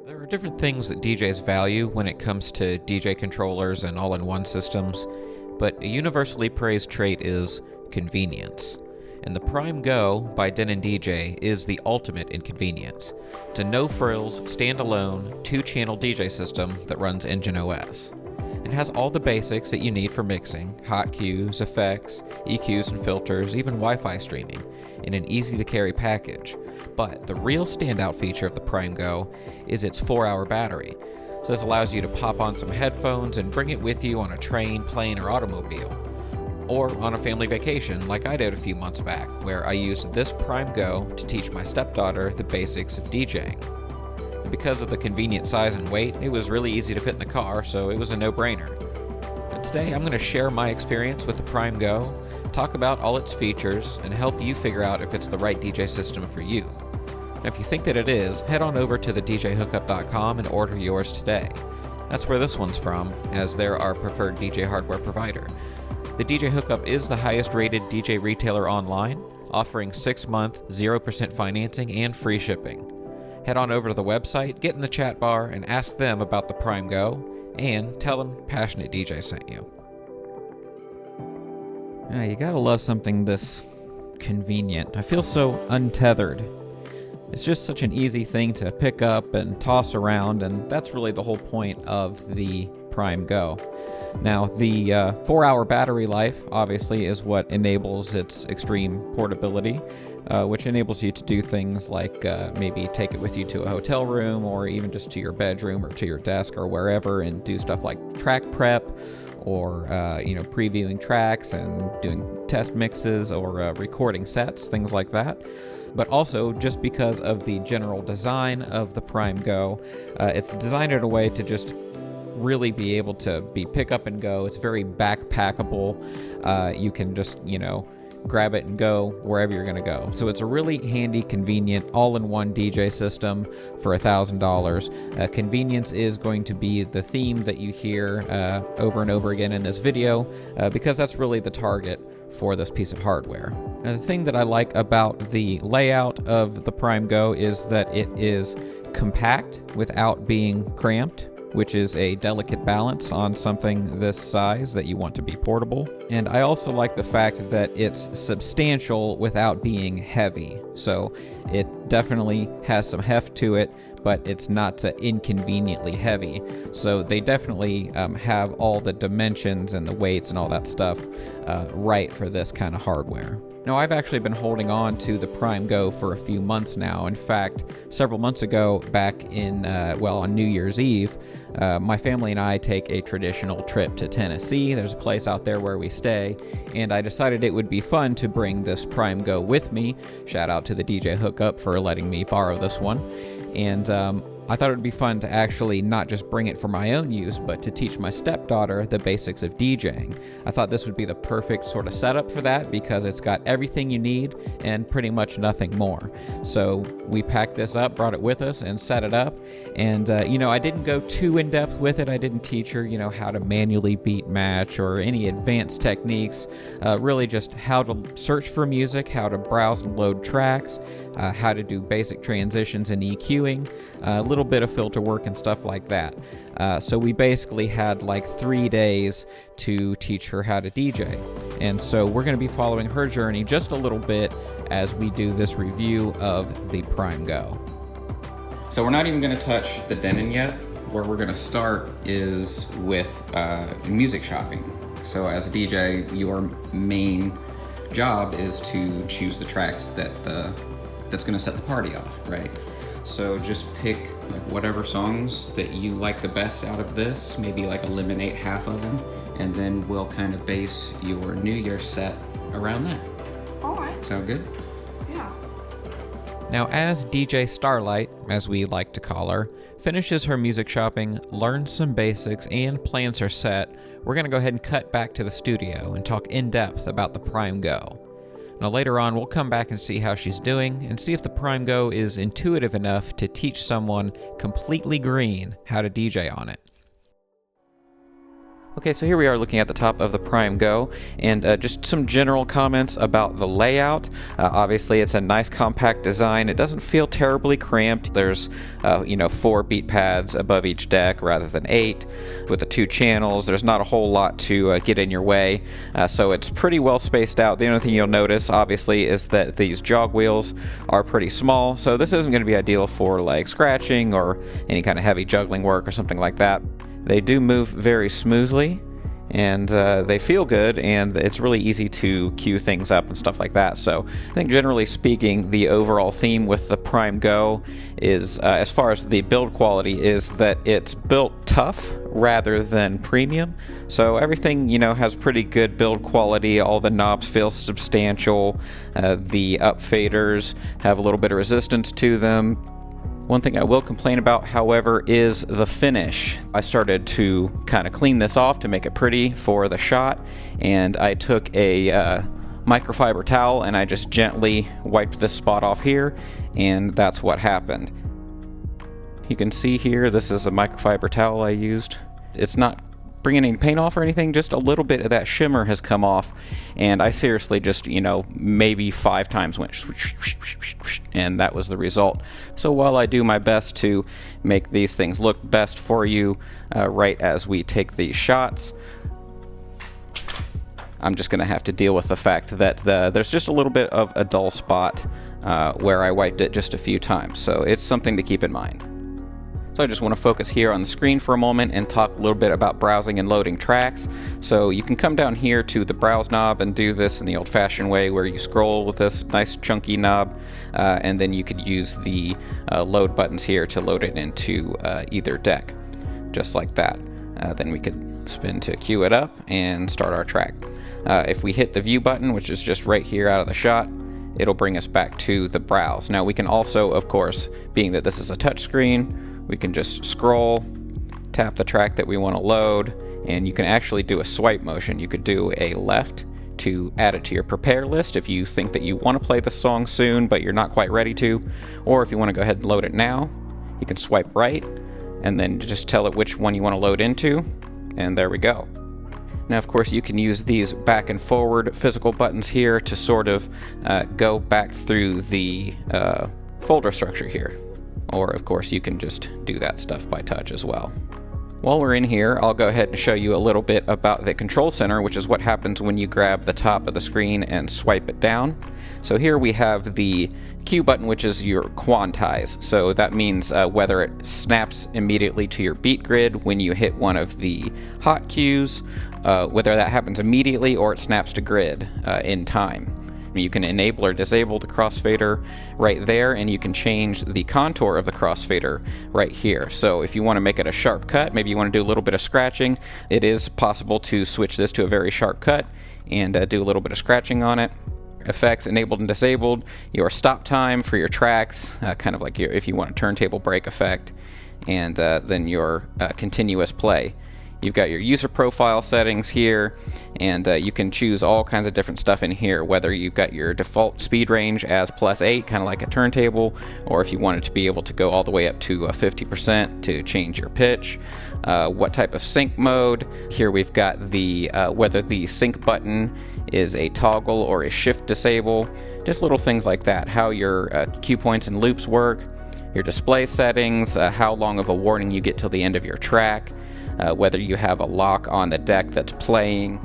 There are different things that DJs value when it comes to DJ controllers and all-in-one systems, but a universally praised trait is convenience. And the PRIME Go by Denon DJ is the ultimate in convenience. It's a no-frills, standalone, 2-channel DJ system that runs Engine OS. It has all the basics that you need for mixing: hot cues, effects, EQs and filters, even Wi-Fi streaming, in an easy-to-carry package. But the real standout feature of the PRIME Go is its 4-hour battery. So this allows you to pop on some headphones and bring it with you on a train, plane, or automobile. Or on a family vacation like I did a few months back, where I used this PRIME Go to teach my stepdaughter the basics of DJing. And because of the convenient size and weight, it was really easy to fit in the car, so it was a no-brainer. And today I'm going to share my experience with the PRIME Go, talk about all its features, and help you figure out if it's the right DJ system for you. And if you think that it is, head on over to the DJHookup.com and order yours today. That's where this one's from, as they're our preferred DJ hardware provider. The DJ Hookup is the highest rated DJ retailer online, offering 6-month, 0% financing and free shipping. Head on over to the website, get in the chat bar, and ask them about the PRIME Go, and tell them Passionate DJ sent you. Yeah, you gotta love something this convenient. I feel so untethered. It's just such an easy thing to pick up and toss around, and that's really the whole point of the PRIME Go. Now, the 4-hour battery life, obviously, is what enables its extreme portability, which enables you to do things like maybe take it with you to a hotel room, or even just to your bedroom or to your desk or wherever, and do stuff like track prep, or previewing tracks and doing test mixes, or recording sets, things like that. But also, just because of the general design of the PRIME Go, it's designed in a way to just really be able to be pick up and go. It's very backpackable. You can just, grab it and go wherever you're going to go. So it's a really handy, convenient, all-in-one DJ system for $1,000. Convenience is going to be the theme that you hear over and over again in this video, because that's really the target for this piece of hardware. Now, the thing that I like about the layout of the PRIME Go is that it is compact without being cramped, which is a delicate balance on something this size that you want to be portable. And I also like the fact that it's substantial without being heavy. So it definitely has some heft to it, but it's not inconveniently heavy. So they definitely have all the dimensions and the weights and all that stuff right for this kind of hardware. Now, I've actually been holding on to the PRIME Go for a few months now. In fact, several months ago, back in, on New Year's Eve, my family and I take a traditional trip to Tennessee. There's a place out there where we stay, and I decided it would be fun to bring this PRIME Go with me. Shout out to the DJ Hookup for letting me borrow this one. And I thought it would be fun to actually not just bring it for my own use, but to teach my stepdaughter the basics of DJing. I thought this would be the perfect sort of setup for that, because it's got everything you need and pretty much nothing more. So we packed this up, brought it with us, and set it up. And, I didn't go too in-depth with it. I didn't teach her, how to manually beat match or any advanced techniques. Really just how to search for music, how to browse and load tracks, how to do basic transitions and EQing, a little bit of filter work and stuff like that. So we basically had like 3 days to teach her how to DJ. And so we're going to be following her journey just a little bit as we do this review of the PRIME Go. So we're not even going to touch the Denon yet. Where we're going to start is with music shopping. So as a DJ, your main job is to choose the tracks that's going to set the party off, right? So just pick like whatever songs that you like the best out of this, maybe like eliminate half of them, and then we'll kind of base your New Year's set around that. All right. Sound good? Yeah. Now, as DJ Starlight, as we like to call her, finishes her music shopping, learns some basics, and plans her set, we're going to go ahead and cut back to the studio and talk in depth about the PRIME Go. Now later on, we'll come back and see how she's doing, and see if the PRIME Go is intuitive enough to teach someone completely green how to DJ on it. Okay, so here we are looking at the top of the Prime Go, and just some general comments about the layout. Obviously, it's a nice compact design. It doesn't feel terribly cramped. There's, 4 beat pads above each deck rather than 8. With the 2 channels, there's not a whole lot to get in your way, so it's pretty well spaced out. The only thing you'll notice, obviously, is that these jog wheels are pretty small, so this isn't going to be ideal for like scratching or any kind of heavy juggling work or something like that. They do move very smoothly, and they feel good, and it's really easy to cue things up and stuff like that. So I think generally speaking, the overall theme with the Prime Go is, as far as the build quality, is that it's built tough rather than premium. So everything, has pretty good build quality. All the knobs feel substantial. The up faders have a little bit of resistance to them. One thing I will complain about, however, is the finish. I started to kind of clean this off to make it pretty for the shot, and I took a microfiber towel and I just gently wiped this spot off here, and that's what happened. You can see here, this is a microfiber towel I used. It's not bringing any paint off or anything, just a little bit of that shimmer has come off, and I seriously just, maybe 5 times went and that was the result. So while I do my best to make these things look best for you right as we take these shots, I'm just going to have to deal with the fact that there's just a little bit of a dull spot where I wiped it just a few times, so it's something to keep in mind. So I just want to focus here on the screen for a moment and talk a little bit about browsing and loading tracks. So you can come down here to the browse knob and do this in the old-fashioned way where you scroll with this nice chunky knob, and then you could use the load buttons here to load it into either deck, just like that. Then we could spin to queue it up and start our track. If we hit the view button, which is just right here out of the shot, it'll bring us back to the browse. Now we can also, of course, being that this is a touch screen, we can just scroll, tap the track that we want to load, and you can actually do a swipe motion. You could do a left to add it to your prepare list if you think that you want to play the song soon but you're not quite ready to, or if you want to go ahead and load it now, you can swipe right and then just tell it which one you want to load into, and there we go. Now, of course, you can use these back and forward physical buttons here to sort of go back through the folder structure here. Or, of course, you can just do that stuff by touch as well. While we're in here, I'll go ahead and show you a little bit about the control center, which is what happens when you grab the top of the screen and swipe it down. So here we have the Q button, which is your quantize. So that means whether it snaps immediately to your beat grid when you hit one of the hot cues, whether that happens immediately or it snaps to grid in time. You can enable or disable the crossfader right there, and you can change the contour of the crossfader right here. So if you want to make it a sharp cut, maybe you want to do a little bit of scratching, it is possible to switch this to a very sharp cut and do a little bit of scratching on it. Effects enabled and disabled, your stop time for your tracks, kind of like if you want a turntable break effect, and then your continuous play. You've got your user profile settings here, and you can choose all kinds of different stuff in here, whether you've got your default speed range as +8, kind of like a turntable, or if you wanted to be able to go all the way up to 50% to change your pitch, what type of sync mode. Here we've got the whether the sync button is a toggle or a shift disable, just little things like that, how your cue points and loops work, your display settings, how long of a warning you get till the end of your track, whether you have a lock on the deck that's playing.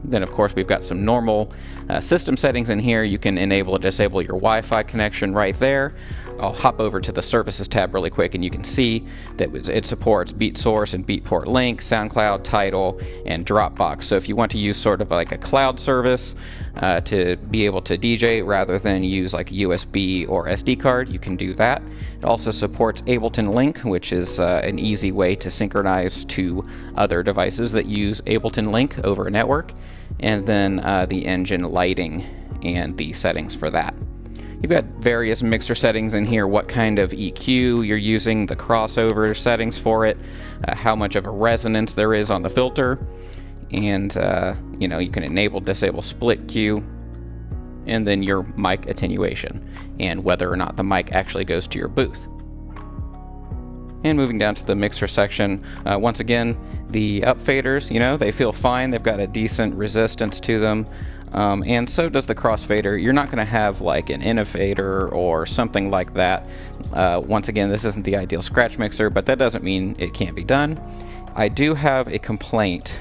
Then, of course, we've got some normal system settings in here. You can enable or disable your Wi-Fi connection right there. I'll hop over to the Services tab really quick, and you can see that it supports BeatSource and Beatport Link, SoundCloud, Tidal, and Dropbox. So if you want to use sort of like a cloud service to be able to DJ rather than use like a USB or SD card, you can do that. It also supports Ableton Link, which is an easy way to synchronize to other devices that use Ableton Link over a network. And then the engine lighting and the settings for that. You've got various mixer settings in here, what kind of EQ you're using, the crossover settings for it, how much of a resonance there is on the filter, and you can enable, disable split Q, and then your mic attenuation, and whether or not the mic actually goes to your booth. And moving down to the mixer section, once again, the up faders, you know, they feel fine. They've got a decent resistance to them. And so does the crossfader. You're not going to have like an innovator or something like that. Once again, this isn't the ideal scratch mixer, but that doesn't mean it can't be done. I do have a complaint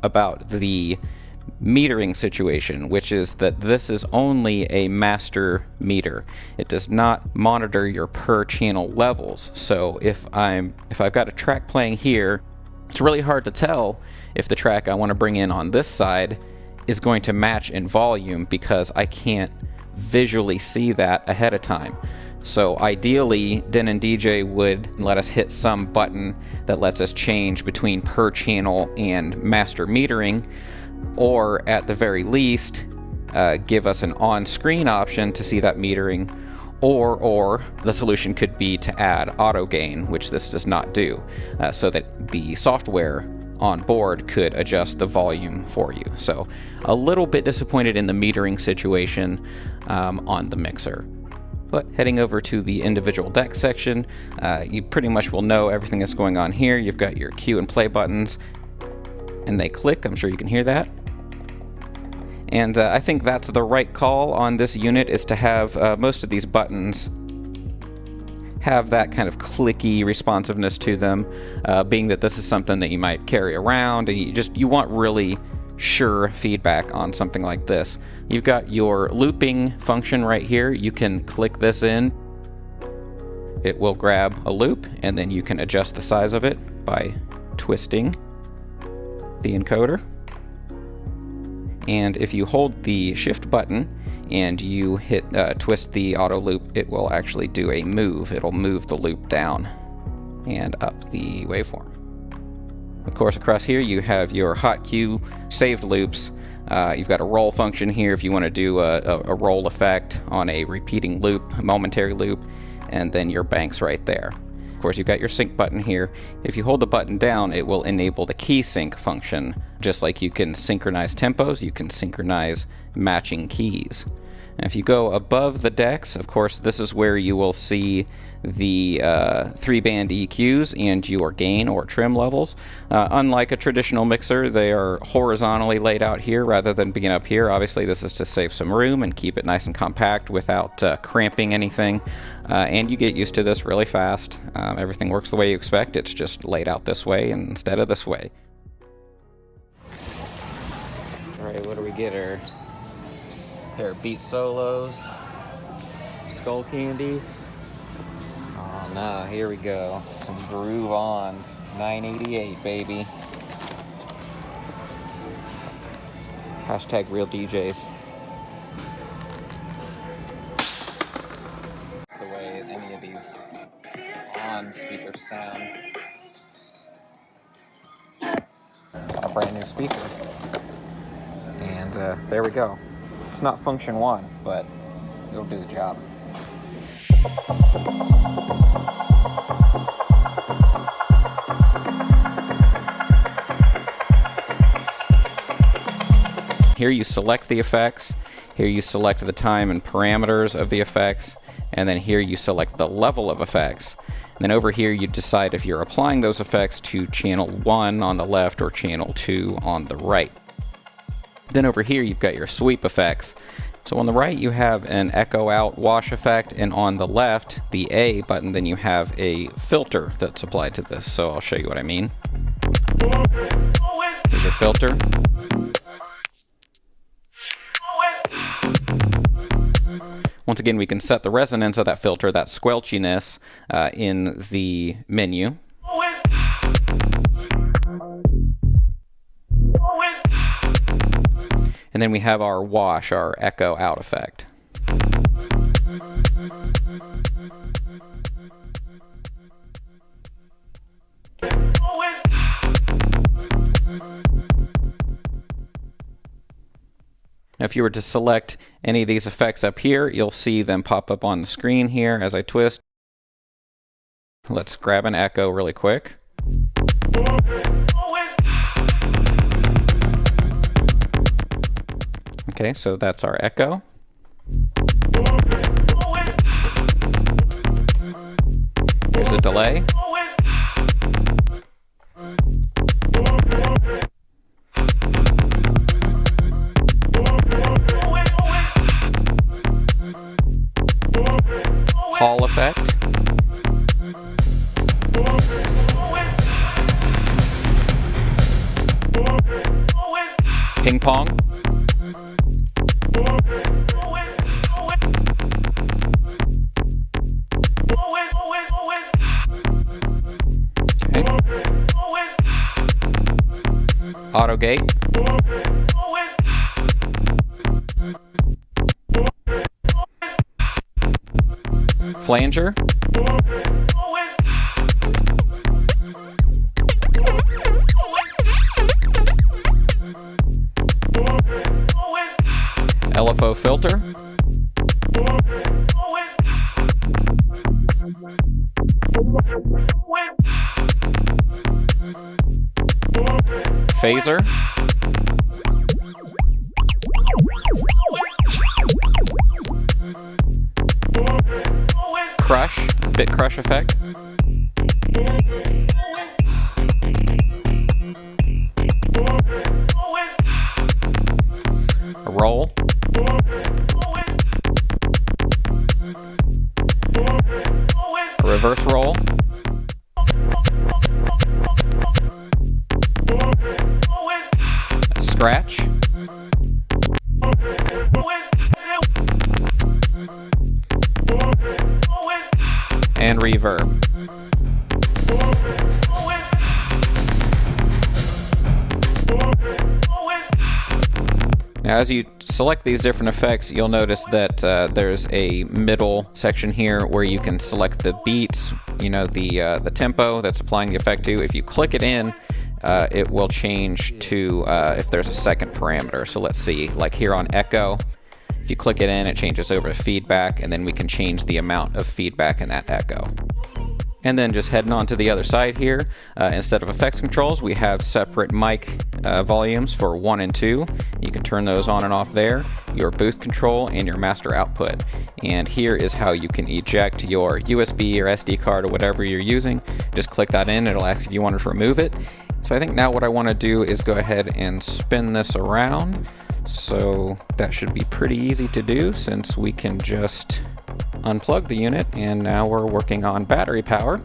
about the metering situation, which is that this is only a master meter. It does not monitor your per channel levels. So if I've got a track playing here, it's really hard to tell if the track I want to bring in on this side is going to match in volume because I can't visually see that ahead of time. So ideally, Denon DJ would let us hit some button that lets us change between per channel and master metering, or at the very least, give us an on-screen option to see that metering, or the solution could be to add auto gain, which this does not do, so that the software on board could adjust the volume for you. So a little bit disappointed in the metering situation on the mixer. But heading over to the individual deck section, you pretty much will know everything that's going on here. You've got your cue and play buttons, and they click. I'm sure you can hear that. And I think that's the right call on this unit, is to have most of these buttons have that kind of clicky responsiveness to them, being that this is something that you might carry around, and you want really sure feedback on something like this. You've got your looping function right here. You can click this in. It will grab a loop, and then you can adjust the size of it by twisting the encoder. And if you hold the shift button and you hit twist the auto loop, it will actually do a move. It'll move the loop down and up the waveform. Of course, across here you have your hot cue saved loops. You've got a roll function here if you want to do a roll effect on a repeating loop, a momentary loop, and then your banks right there. Of course, you've got your sync button here. If you hold the button down, it will enable the key sync function. Just like you can synchronize tempos, you can synchronize matching keys. And if you go above the decks, of course, this is where you will see the 3-band EQs and your gain or trim levels. Unlike a traditional mixer, they are horizontally laid out here rather than being up here. Obviously, this is to save some room and keep it nice and compact without cramping anything. And you get used to this really fast. Everything works the way you expect. It's just laid out this way instead of this way. All right, what do we get here? Pair of beat solos, skull candies. Oh no, here we go. Some groove ons. 988, baby. Hashtag real DJs. The way any of these on speakers sound. A brand new speaker. And there we go. It's not function 1, but it'll do the job. Here you select the effects, here you select the time and parameters of the effects, and then here you select the level of effects. And then over here you decide if you're applying those effects to channel 1 on the left or channel 2 on the right. Then over here you've got your sweep effects. So on the right you have an echo out wash effect, and on the left, the A button, then you have a filter that's applied to this. So I'll show you what I mean. Here's your filter. Once again, we can set the resonance of that filter, that squelchiness, in the menu. And then we have our wash, our echo out effect. Now, if you were to select any of these effects up here, you'll see them pop up on the screen here as I twist. Let's grab an echo really quick. Okay, so that's our echo. Here's a delay. Hall effect. Ping pong. Auto gate. Flanger. LFO filter. Phaser. Crush, bit crush effect. A roll. A reverse roll. A scratch. And reverb. Now, as you select these different effects, you'll notice that there's a middle section here where you can select the beats, you know, the tempo that's applying the effect to. If you click it in, it will change to if there's a second parameter. So let's see, like here on echo, if you click it in, it changes over to feedback, and then we can change the amount of feedback in that echo. And then just heading on to the other side here, instead of effects controls, we have separate mic volumes for 1 and 2. You can turn those on and off there, your booth control, and your master output. And here is how you can eject your USB or SD card or whatever you're using. Just click that in, it'll ask if you wanted to remove it. So I think now what I want to do is go ahead and spin this around. So that should be pretty easy to do since we can just unplug the unit, and now we're working on battery power.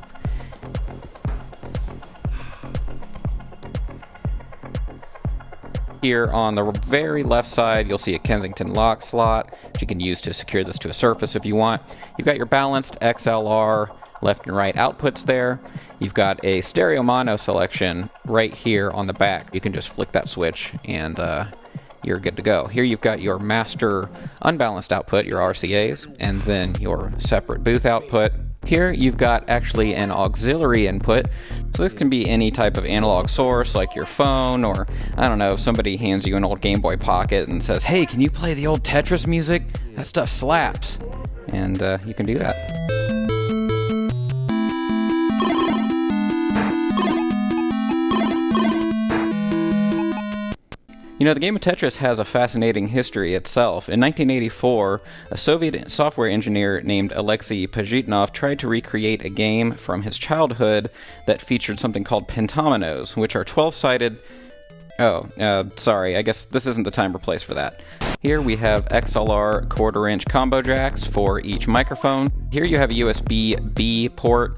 Here on the very left side, you'll see a Kensington lock slot, which you can use to secure this to a surface if you want. You've got your balanced XLR left and right outputs there. You've got a stereo mono selection right here on the back. You can just flick that switch and you're good to go. Here you've got your master unbalanced output, your RCAs, and then your separate booth output. Here you've got actually an auxiliary input. So this can be any type of analog source like your phone, or I don't know, if somebody hands you an old Game Boy Pocket and says, hey, can you play the old Tetris music? That stuff slaps. And you can do that. You know, the game of Tetris has a fascinating history itself. In 1984, a Soviet software engineer named Alexei Pajitnov tried to recreate a game from his childhood that featured something called pentominoes, which are 12-sided... sorry, I guess this isn't the time or place for that. Here we have XLR quarter-inch combo jacks for each microphone. Here you have a USB-B port.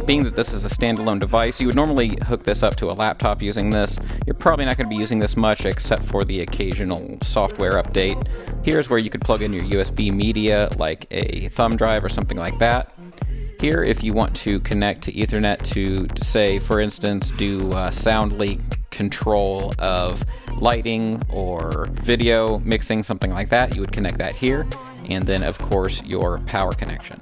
Being that this is a standalone device, you would normally hook this up to a laptop using this. You're probably not going to be using this much except for the occasional software update. Here's where you could plug in your USB media, like a thumb drive or something like that. Here, if you want to connect to Ethernet to say, for instance, do sound leak control of lighting or video mixing, something like that, you would connect that here. And then, of course, your power connection.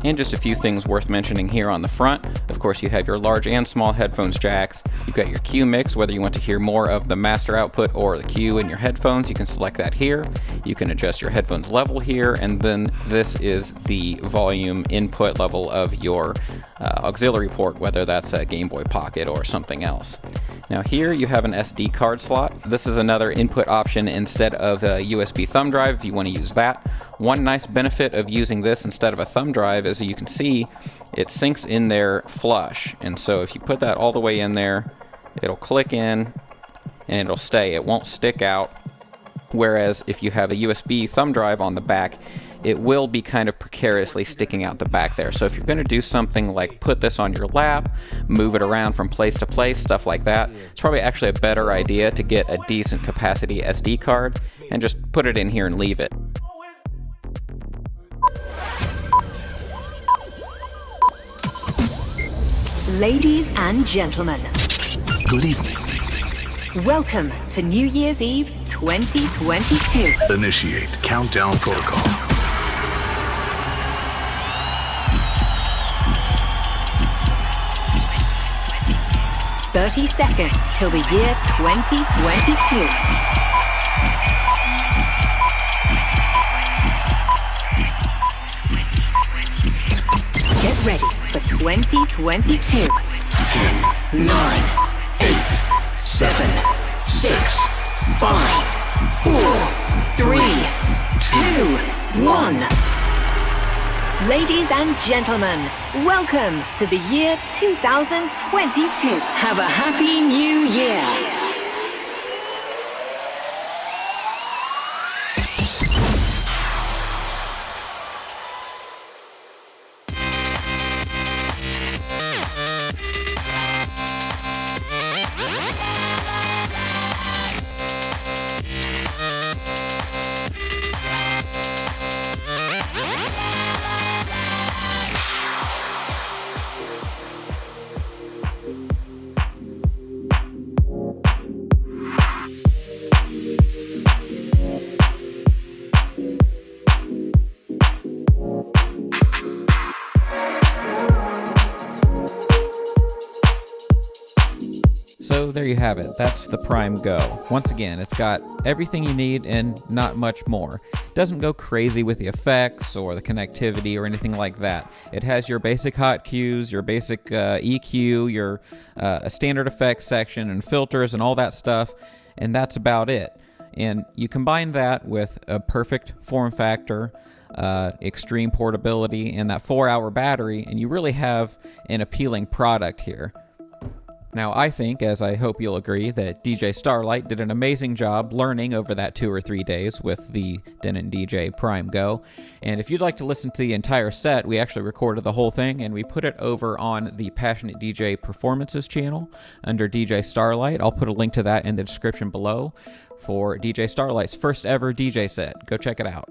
And just a few things worth mentioning here on the front. Of course, you have your large and small headphones jacks. You've got your Q mix, whether you want to hear more of the master output or the Q in your headphones, you can select that here. You can adjust your headphones level here, and then this is the volume input level of your auxiliary port, whether that's a Game Boy Pocket or something else. Now here you have an SD card slot. This is another input option instead of a USB thumb drive if you want to use that. One nice benefit of using this instead of a thumb drive is that you can see it sinks in there flush. And so if you put that all the way in there, it'll click in and it'll stay. It won't stick out. Whereas if you have a USB thumb drive on the back, it will be kind of precariously sticking out the back there. So if you're going to do something like put this on your lap, move it around from place to place, stuff like that, it's probably actually a better idea to get a decent capacity SD card and just put it in here and leave it. Ladies and gentlemen, good evening. Welcome to New Year's Eve 2022. Initiate countdown protocol. "30 seconds till the year 2022. Get ready for 2022. 10, 9, 8, 7, 6, 5, 4, 3, 2, 1. Ladies and gentlemen, welcome to the year 2022. Have a happy new year. So there you have it. That's the Prime Go. Once again, it's got everything you need and not much more. It doesn't go crazy with the effects or the connectivity or anything like that. It has your basic hot cues, your basic EQ, your a standard effects section and filters and all that stuff, and that's about it. And you combine that with a perfect form factor, extreme portability, and that 4-hour battery, and you really have an appealing product here. Now, I think, as I hope you'll agree, that DJ Starlight did an amazing job learning over that 2 or 3 days with the Denon DJ PRIME Go. And if you'd like to listen to the entire set, we actually recorded the whole thing, and we put it over on the Passionate DJ Performances channel under DJ Starlight. I'll put a link to that in the description below for DJ Starlight's first ever DJ set. Go check it out.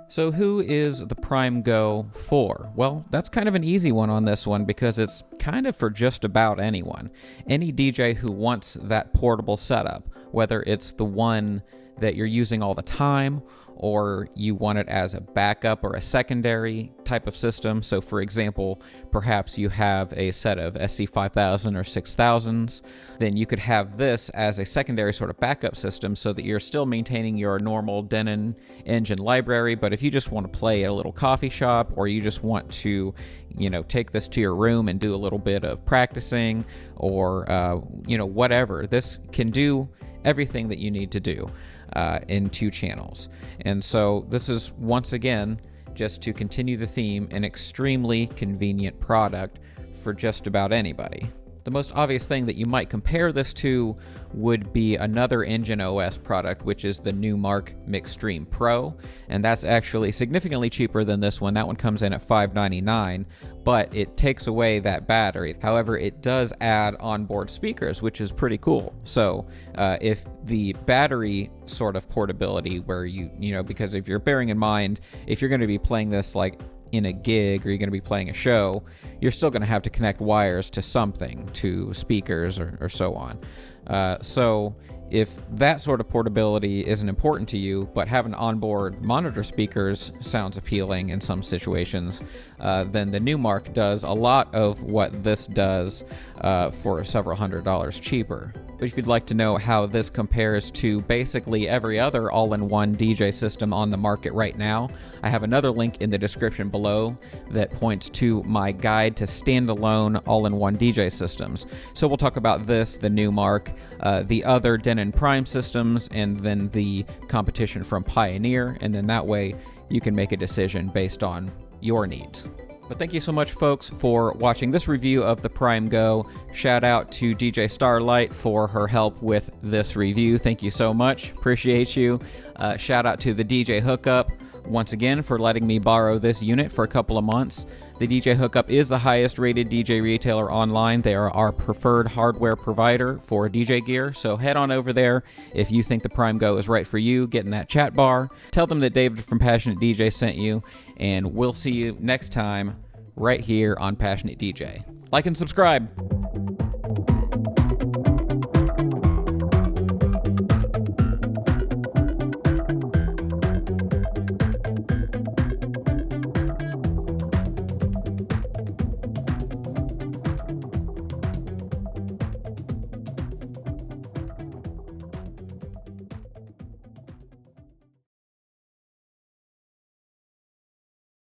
So who is the Prime Go for? Well, that's kind of an easy one on this one because it's kind of for just about anyone. Any DJ who wants that portable setup, whether it's the one that you're using all the time or you want it as a backup or a secondary type of system. So for example, perhaps you have a set of SC5000 or 6000s, then you could have this as a secondary sort of backup system so that you're still maintaining your normal Denon engine library. But if you just want to play at a little coffee shop, or you just want to, take this to your room and do a little bit of practicing or, whatever, this can do everything that you need to do in 2 channels. And so this is, once again, just to continue the theme, an extremely convenient product for just about anybody. The most obvious thing that you might compare this to would be another Engine OS product, which is the Numark Mixstream Pro, and that's actually significantly cheaper than this one. That one comes in at $599, but it takes away that battery. However, it does add onboard speakers, which is pretty cool. So if the battery sort of portability where because if you're bearing in mind, if you're going to be playing this like in a gig or you're going to be playing a show, you're still going to have to connect wires to something, to speakers or so on. So if that sort of portability isn't important to you, but having onboard monitor speakers sounds appealing in some situations, then the Numark does a lot of what this does for several $100s cheaper. But if you'd like to know how this compares to basically every other all-in-one DJ system on the market right now, I have another link in the description below that points to my guide to standalone all-in-one DJ systems. So we'll talk about this, the Numark, the other Denon Prime systems, and then the competition from Pioneer, and then that way you can make a decision based on your needs. But thank you so much, folks, for watching this review of the Prime Go. Shout out to DJ Starlight for her help with this review. Thank you so much. Appreciate you. Shout out to the DJ Hookup once again for letting me borrow this unit for a couple of months. The DJ Hookup is the highest rated DJ retailer online. They are our preferred hardware provider for DJ gear, so head on over there if you think the Prime Go is right for you. Get in that chat bar, tell them that David from Passionate DJ sent you, and we'll see you next time right here on Passionate DJ. Like and subscribe.